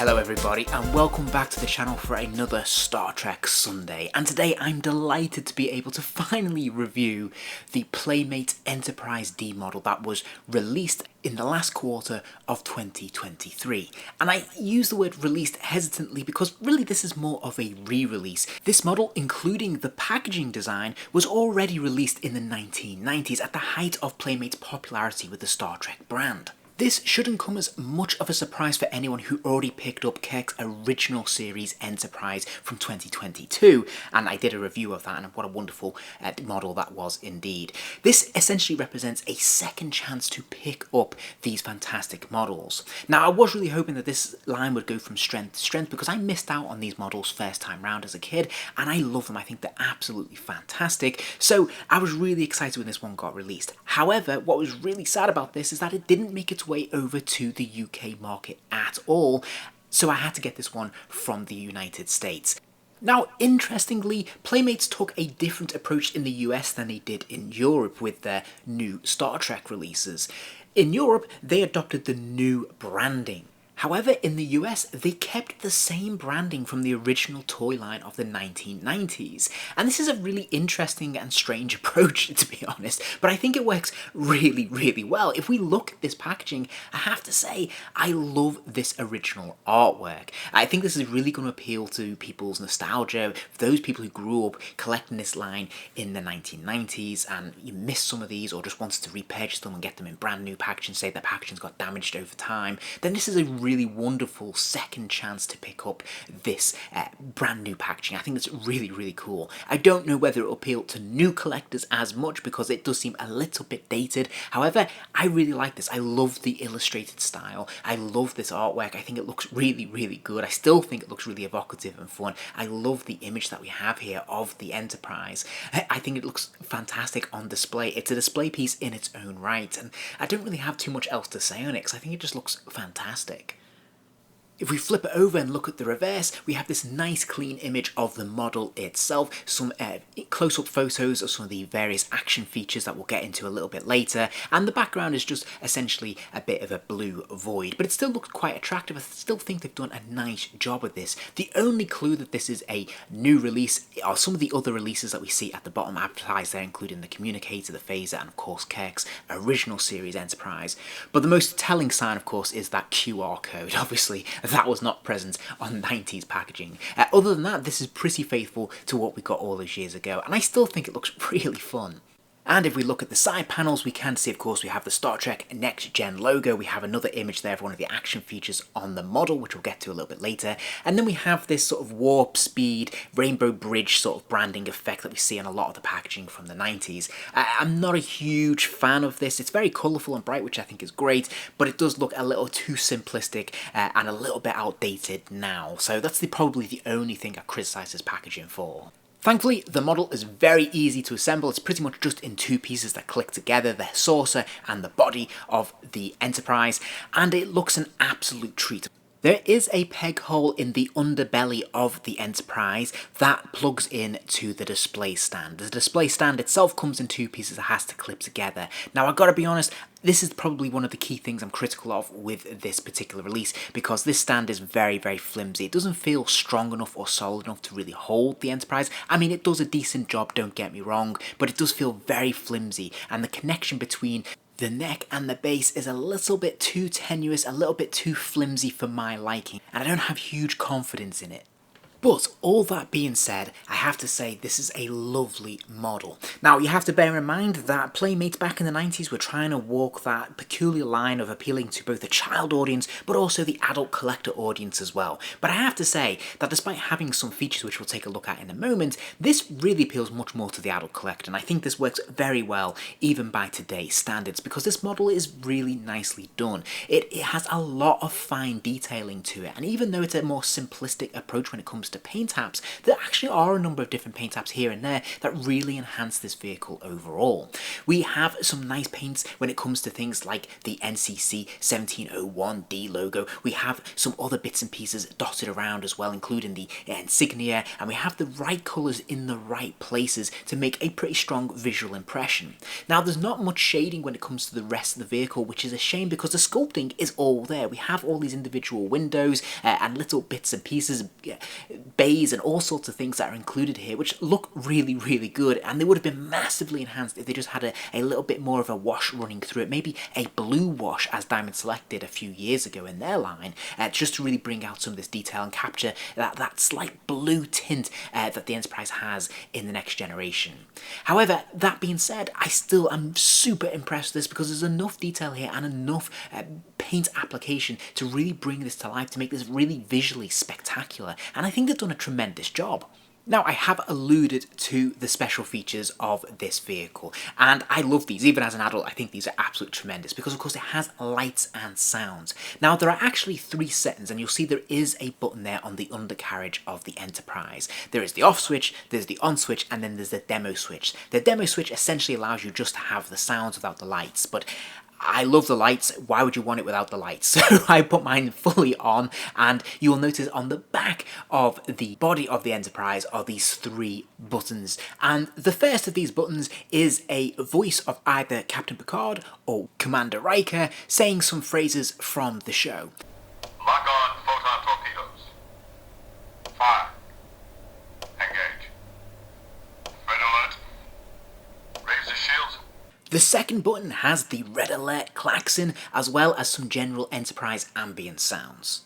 Hello everybody and welcome back to the channel for another Star Trek Sunday, and today I'm delighted to be able to finally review the Playmates Enterprise D model that was released in the last quarter of 2023. And I use the word released hesitantly because really this is more of a re-release. This model, including the packaging design, was already released in the 1990s at the height of Playmates' popularity with the Star Trek brand. This shouldn't come as much of a surprise for anyone who already picked up Kirk's original series Enterprise from 2022, and I did a review of that, and what a wonderful model that was indeed. This essentially represents a second chance to pick up these fantastic models. Now, I was really hoping that this line would go from strength to strength because I missed out on these models first time round as a kid, and I love them. I think they're absolutely fantastic, so I was really excited when this one got released. However, what was really sad about this is that it didn't make its way over to the UK market at all, so I had to get this one from the United States. Now, interestingly, Playmates took a different approach in the US than they did in Europe with their new Star Trek releases. In Europe, they adopted the new branding. However, in the US, they kept the same branding from the original toy line of the 1990s. And this is a really interesting and strange approach, to be honest, but I think it works really, really well. If we look at this packaging, I have to say, I love this original artwork. I think this is really going to appeal to people's nostalgia, those people who grew up collecting this line in the 1990s and you missed some of these or just wanted to repurchase them and get them in brand new packaging, say their packaging's got damaged over time, then this is a really wonderful second chance to pick up this brand new packaging. I think it's really, really cool. I don't know whether it will appeal to new collectors as much because it does seem a little bit dated. However, I really like this. I love the illustrated style. I love this artwork. I think it looks really, really good. I still think it looks really evocative and fun. I love the image that we have here of the Enterprise. I think it looks fantastic on display. It's a display piece in its own right, and I don't really have too much else to say on it because I think it just looks fantastic. If we flip it over and look at the reverse, we have this nice clean image of the model itself, some close-up photos of some of the various action features that we'll get into a little bit later, and the background is just essentially a bit of a blue void, but it still looks quite attractive. I still think they've done a nice job with this. The only clue that this is a new release are some of the other releases that we see at the bottom advertised there, including the communicator, the phaser, and of course Kirk's original series Enterprise. But the most telling sign, of course, is that QR code. Obviously, that was not present on 90s packaging. Other than that, this is pretty faithful to what we got all those years ago, and I still think it looks really fun. And if we look at the side panels, we can see, of course, we have the Star Trek Next Gen logo. We have another image there of one of the action features on the model, which we'll get to a little bit later. And then we have this sort of warp speed, rainbow bridge sort of branding effect that we see on a lot of the packaging from the 90s. I'm not a huge fan of this. It's very colourful and bright, which I think is great, but it does look a little too simplistic and a little bit outdated now. So that's probably the only thing I criticise this packaging for. Thankfully, the model is very easy to assemble. It's pretty much just in two pieces that click together, the saucer and the body of the Enterprise, and it looks an absolute treat. There is a peg hole in the underbelly of the Enterprise that plugs in to the display stand. The display stand itself comes in two pieces that has to clip together. Now, I've got to be honest, this is probably one of the key things I'm critical of with this particular release, because this stand is very, very flimsy. It doesn't feel strong enough or solid enough to really hold the Enterprise. I mean, it does a decent job, don't get me wrong, but it does feel very flimsy, and the connection between the neck and the base is a little bit too tenuous, a little bit too flimsy for my liking, and I don't have huge confidence in it. But all that being said, I have to say this is a lovely model. Now, you have to bear in mind that Playmates back in the 90s were trying to walk that peculiar line of appealing to both the child audience but also the adult collector audience as well. But I have to say that despite having some features which we'll take a look at in a moment, this really appeals much more to the adult collector, and I think this works very well even by today's standards because this model is really nicely done. It has a lot of fine detailing to it, and even though it's a more simplistic approach when it comes to to paint apps, there actually are a number of different paint apps here and there that really enhance this vehicle overall. We have some nice paints when it comes to things like the NCC 1701D logo. We have some other bits and pieces dotted around as well, including the insignia, and we have the right colours in the right places to make a pretty strong visual impression. Now, there's not much shading when it comes to the rest of the vehicle, which is a shame because the sculpting is all there. We have all these individual windows and little bits and pieces, bays and all sorts of things that are included here, which look really, really good, and they would have been massively enhanced if they just had a little bit more of a wash running through it, maybe a blue wash as Diamond Select did a few years ago in their line, just to really bring out some of this detail and capture that slight blue tint that the Enterprise has in the next generation. However, that being said, I still am super impressed with this because there's enough detail here and enough paint application to really bring this to life, to make this really visually spectacular, and I think they've done a tremendous job. Now, I have alluded to the special features of this vehicle, and I love these. Even as an adult, I think these are absolutely tremendous because, of course, it has lights and sounds. Now, there are actually 3 settings, and you'll see there is a button there on the undercarriage of the Enterprise. There is the off switch, there's the on switch, and then there's the demo switch. The demo switch essentially allows you just to have the sounds without the lights, but I love the lights. Why would you want it without the lights? So I put mine fully on, and you will notice on the back of the body of the Enterprise are these 3 buttons. And the first of these buttons is a voice of either Captain Picard or Commander Riker saying some phrases from the show. Lock on photon torpedoes. Fire. Engage. Red alert. Raise the shields. The second button has the red alert klaxon, as well as some general Enterprise ambient sounds.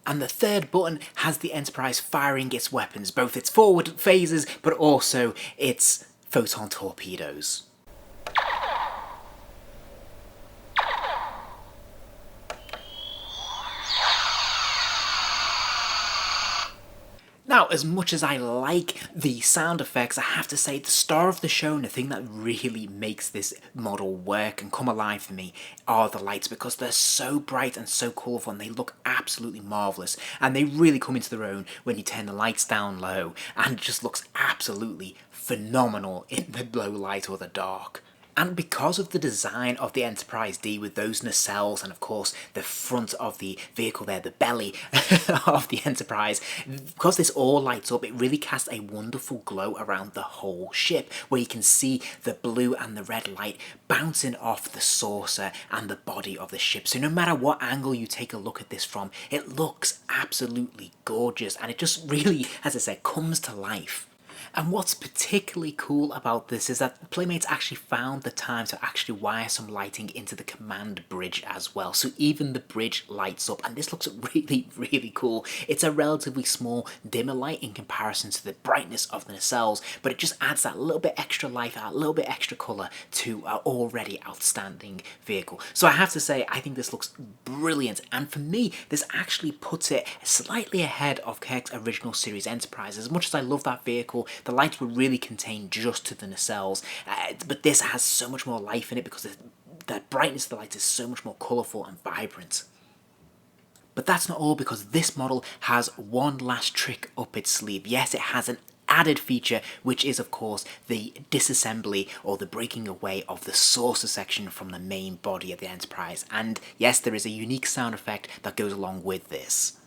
And the third button has the Enterprise firing its weapons, both its forward phasers, but also its photon torpedoes. Now, as much as I like the sound effects, I have to say the star of the show and the thing that really makes this model work and come alive for me are the lights, because they're so bright and so colourful and they look absolutely marvellous, and they really come into their own when you turn the lights down low, and it just looks absolutely phenomenal in the low light or the dark. And because of the design of the Enterprise D with those nacelles and of course the front of the vehicle there, the belly of the Enterprise, because this all lights up, it really casts a wonderful glow around the whole ship, where you can see the blue and the red light bouncing off the saucer and the body of the ship. So no matter what angle you take a look at this from, it looks absolutely gorgeous, and it just really, as I said, comes to life. And what's particularly cool about this is that Playmates actually found the time to actually wire some lighting into the command bridge as well. So even the bridge lights up, and this looks really, really cool. It's a relatively small dimmer light in comparison to the brightness of the nacelles, but it just adds that little bit extra life, a little bit extra colour to our already outstanding vehicle. So I have to say, I think this looks brilliant, and for me, this actually puts it slightly ahead of Kirk's original series Enterprise. As much as I love that vehicle, the lights were really contained just to the nacelles, but this has so much more life in it because the brightness of the lights is so much more colourful and vibrant. But that's not all, because this model has one last trick up its sleeve. Yes, it has an added feature, which is of course the disassembly or the breaking away of the saucer section from the main body of the Enterprise. And yes, there is a unique sound effect that goes along with this.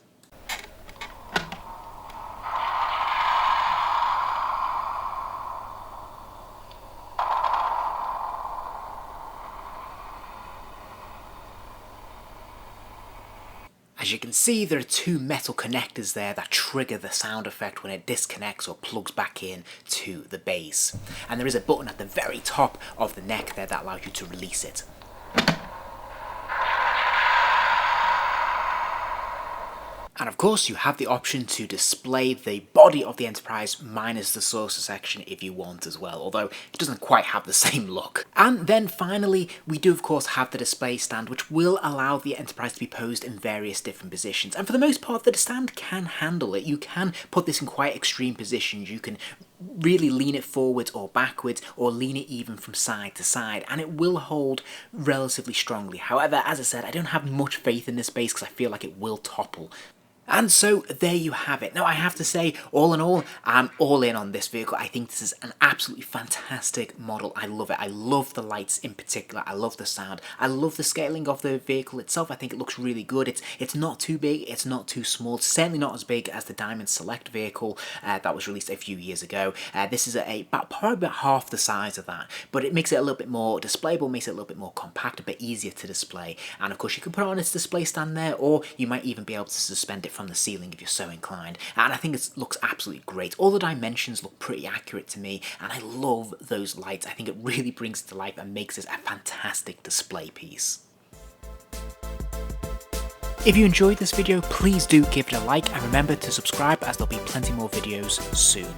As you can see, there are 2 metal connectors there that trigger the sound effect when it disconnects or plugs back in to the base. And there is a button at the very top of the neck there that allows you to release it. And of course, you have the option to display the body of the Enterprise minus the saucer section if you want as well, although it doesn't quite have the same look. And then finally, we do of course have the display stand, which will allow the Enterprise to be posed in various different positions. And for the most part, the stand can handle it. You can put this in quite extreme positions. You can really lean it forwards or backwards, or lean it even from side to side, and it will hold relatively strongly. However, as I said, I don't have much faith in this base because I feel like it will topple. And so there you have it. Now I have to say, all in all, I'm all in on this vehicle. I think this is an absolutely fantastic model. I love it. I love the lights in particular. I love the sound. I love the scaling of the vehicle itself. I think it looks really good. It's not too big. It's not too small. It's certainly not as big as the Diamond Select vehicle that was released a few years ago. This is probably about half the size of that, but it makes it a little bit more displayable, makes it a little bit more compact, a bit easier to display. And of course, you can put it on its display stand there, or you might even be able to suspend it from the ceiling if you're so inclined, and I think it looks absolutely great. All the dimensions look pretty accurate to me, and I love those lights. I think it really brings it to life and makes this a fantastic display piece. If you enjoyed this video, please do give it a like, and remember to subscribe as there'll be plenty more videos soon.